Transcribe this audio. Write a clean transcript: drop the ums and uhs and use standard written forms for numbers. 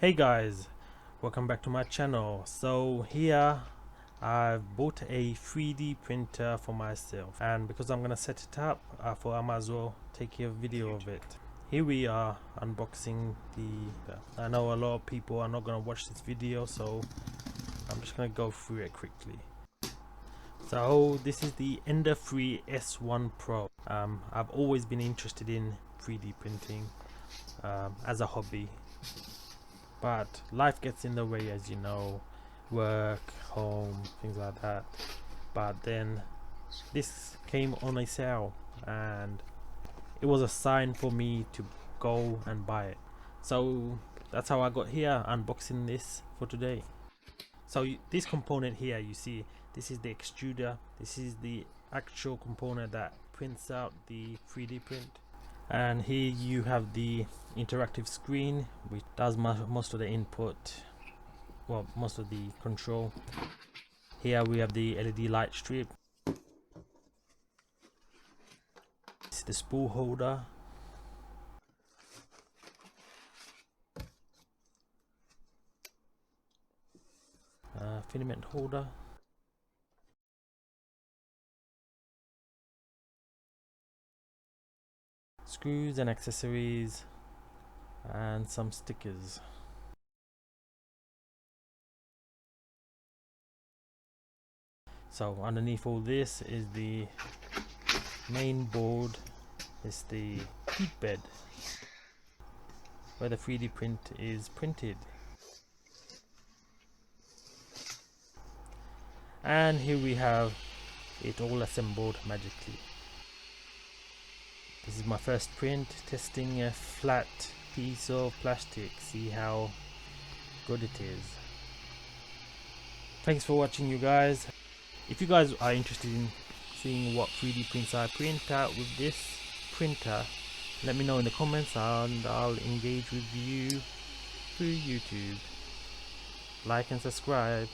Hey guys, welcome back to my channel. So here I've bought a 3D printer for myself, and because I'm gonna set it up, I thought I might as well take a video of it. Here we are unboxing the I know a lot of people are not gonna watch this video, so I'm just gonna go through it quickly. So this is the Ender 3 S1 Pro. I've always been interested in 3D printing as a hobby, but life gets in the way, as you know, work, home, things like that. But then this came on a sale, and it was a sign for me to go and buy it. So that's how I got here unboxing this for today. So this component here, you see, this is the extruder. This is the actual component that prints out the 3D print. And here you have the interactive screen, which does most of the input, well, most of the control. Here we have the LED light strip. This is the spool holder. Filament holder. Screws and accessories, and some stickers. So underneath all this is the main board. It's the heat bed where the 3D print is printed. And here we have it all assembled magically. This is my first print, testing a flat piece of plastic, see how good it is. Thanks for watching, you guys. If you guys are interested in seeing what 3D prints I print out with this printer, let me know in the comments and I'll engage with you through YouTube. Like and subscribe.